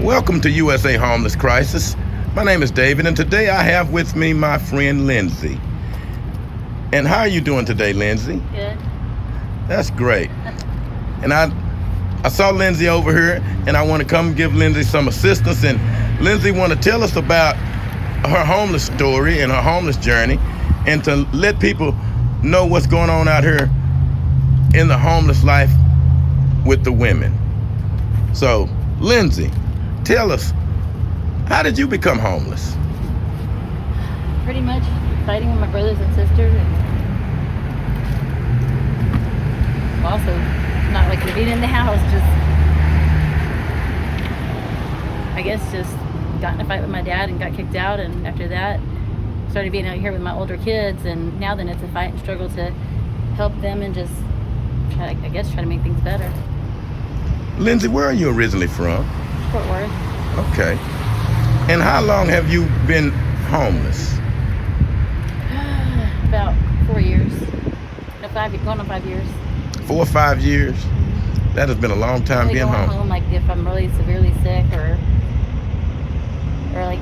Welcome to USA Homeless Crisis. My name is David, and today I have with me my friend Lindsay. And how are you doing today, Lindsay? Good. That's great. And I saw Lindsay over here, and I want to come give Lindsay some assistance. And Lindsay want to tell us about her homeless story and her homeless journey, and to let people know what's going on out here in the homeless life with the women. So, Lindsay, tell us, how did you become homeless? Pretty much fighting with my brothers and sisters, and also not liking to be in the house. Just got in a fight with my dad and got kicked out, and after that started being out here with my older kids, and now then it's a fight and struggle to help them and just try to make things better. Lindsay, where are you originally from? Fort Worth. Okay. And how long have you been homeless? About 4 years. No, going on 5 years. 4 or 5 years? That has been a long time being home. Like if I'm really severely sick or like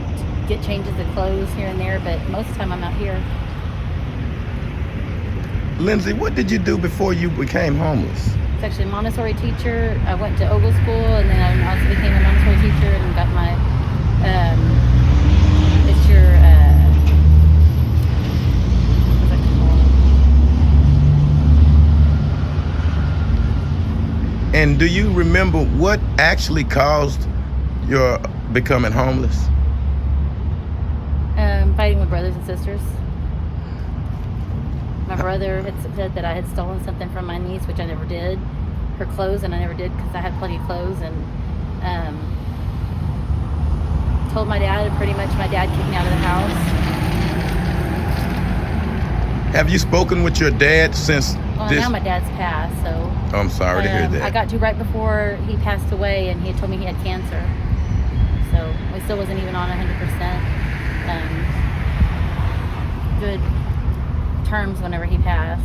get changes of clothes here and there, but most of the time I'm out here. Lindsay, what did you do before you became homeless? I was actually a Montessori teacher. I went to Ogle School, and then I also became a Montessori teacher and got my what's that called? And do you remember what actually caused your becoming homeless? Fighting with brothers and sisters. My brother had said that I had stolen something from my niece, which I never did. Her clothes, and I never did because I had plenty of clothes. And told my dad, and pretty much my dad kicked me out of the house. Have you spoken with your dad since this? Now my dad's passed, so. Oh, I'm sorry to hear that. I got to right before he passed away, and he had told me he had cancer. So we still wasn't even on 100% good terms whenever he passed.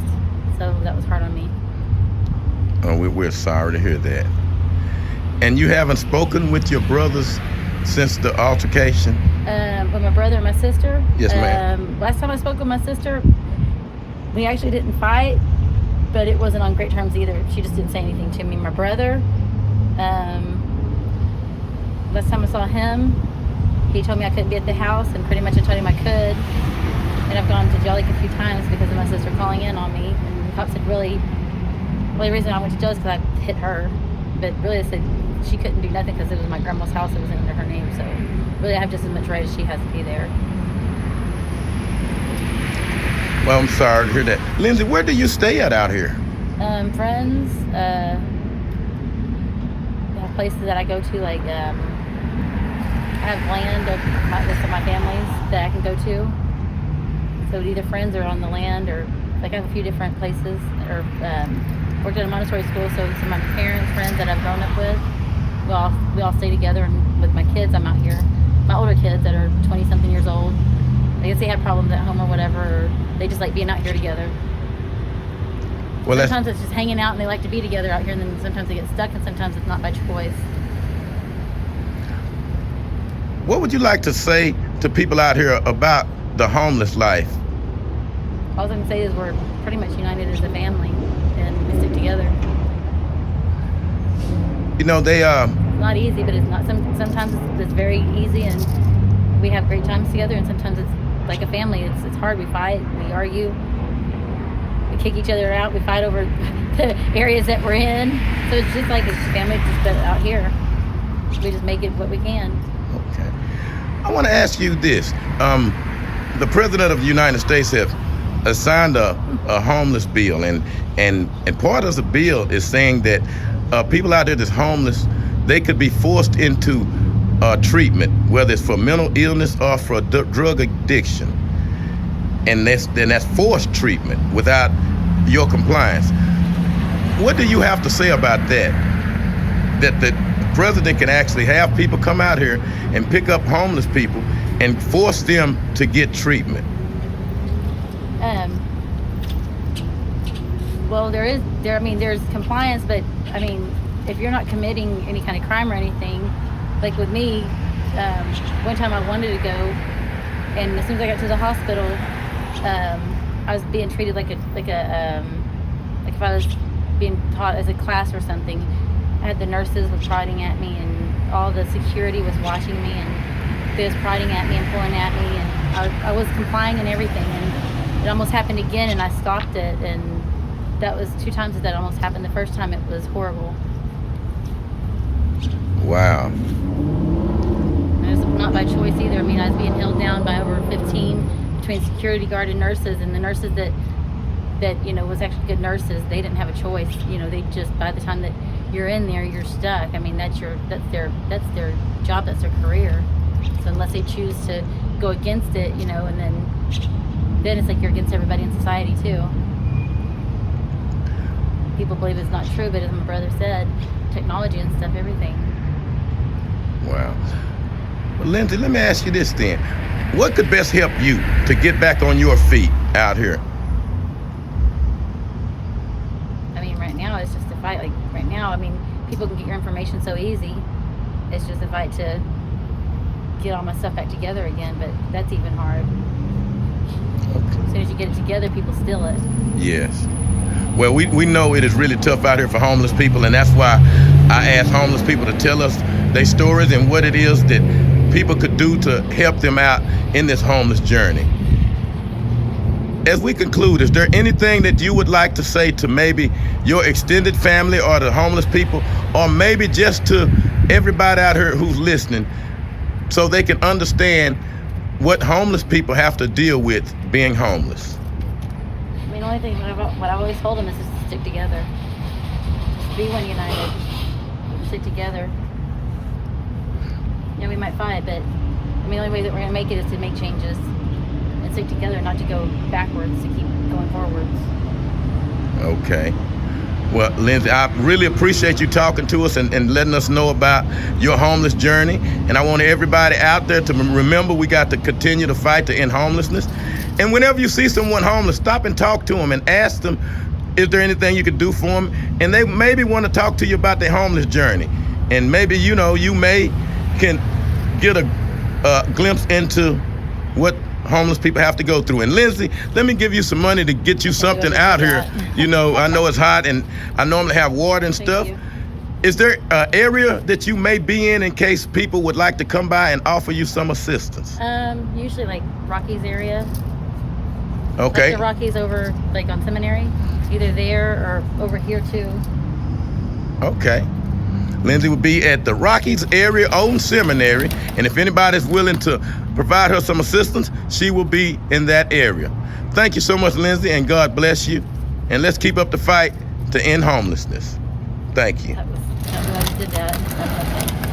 So that was hard on me. Oh, we're sorry to hear that. And you haven't spoken with your brothers since the altercation? With my brother and my sister? Yes, ma'am. Last time I spoke with my sister, we actually didn't fight, but it wasn't on great terms either. She just didn't say anything to me. My brother, last time I saw him, he told me I couldn't be at the house, and pretty much I told him I could. And I've gone to jail like a few times because of my sister calling in on me. And the cop said, the only reason I went to jail is because I hit her. But really, they said she couldn't do nothing because it was my grandma's house. It was under her name. So really, I have just as much right as she has to be there. Well, I'm sorry to hear that. Lindsay, where do you stay at out here? Friends, places that I go to, like I have land of my family's that I can go to. So either friends are on the land, or like I have a few different places, or worked at a Montessori school, so some of my parents, friends that I've grown up with, we all stay together. And with my kids, I'm out here. My older kids that are 20-something years old, I guess they had problems at home or whatever, or they just like being out here together. Well, sometimes it's just hanging out and they like to be together out here, and then sometimes they get stuck, and sometimes it's not by choice. What would you like to say to people out here about the homeless life? All I can say is we're pretty much united as a family, and we stick together. You know, it's not easy, but it's not. Sometimes it's very easy, and we have great times together. And sometimes it's like a family. It's hard. We fight, we argue, we kick each other out. We fight over the areas that we're in. So it's just like it's family, just out here. We just make it what we can. Okay. I want to ask you this. The President of the United States have signed a homeless bill, and part of the bill is saying that people out there that's homeless, they could be forced into treatment, whether it's for mental illness or for drug addiction, and that's forced treatment without your compliance. What do you have to say about that? That the president can actually have people come out here and pick up homeless people and force them to get treatment? Well, there's compliance, but I mean, if you're not committing any kind of crime or anything, like with me, one time I wanted to go, and as soon as I got to the hospital, I was being treated like if I was being taught as a class or something. I had the nurses were prodding at me, and all the security was watching me, and they was prodding at me and pulling at me, and I was complying and everything, and it almost happened again, and I stopped it, and that was 2 times that almost happened. The first time it was horrible. Wow. And it was not by choice either. I mean, I was being held down by over 15 between security guard and nurses, and the nurses that was actually good nurses, they didn't have a choice. They just, by the time that you're in there, you're stuck. I mean, that's their job, that's their career. So unless they choose to go against it, and then it's like you're against everybody in society too. People believe it's not true, but as my brother said, technology and stuff, everything. Wow. Well, Lindsay, let me ask you this then. What could best help you to get back on your feet out here? I mean, right now it's just a fight. Like right now, I mean, people can get your information so easy. It's just a fight to get all my stuff back together again, but that's even hard. Okay. As soon as you get it together, people steal it. Yes. Well, we know it is really tough out here for homeless people, and that's why I ask homeless people to tell us their stories and what it is that people could do to help them out in this homeless journey. As we conclude, is there anything that you would like to say to maybe your extended family or the homeless people, or maybe just to everybody out here who's listening, so they can understand what homeless people have to deal with being homeless? I mean, the only thing what I've always told them is just to stick together. Just be one united. Stick together. We might fight, but I mean, the only way that we're going to make it is to make changes and stick together, not to go backwards, to keep going forwards. Okay. Well, Lindsay, I really appreciate you talking to us and letting us know about your homeless journey. And I want everybody out there to remember we got to continue to fight to end homelessness. And whenever you see someone homeless, stop and talk to them and ask them, is there anything you could do for them? And they maybe want to talk to you about their homeless journey. And maybe, you may can get a glimpse into what homeless people have to go through. And Lindsay, let me give you some money to get you something out here. I know it's hot, and I normally have water and stuff. Is there an area that you may be in case people would like to come by and offer you some assistance? Usually like Rockies area. Okay. Like the Rockies over like on Seminary, either there or over here too. Okay. Lindsay will be at the Rockies area on Seminary, and if anybody's willing to provide her some assistance, she will be in that area. Thank you so much, Lindsay, and God bless you. And let's keep up the fight to end homelessness. Thank you. That was, I'm glad you did that.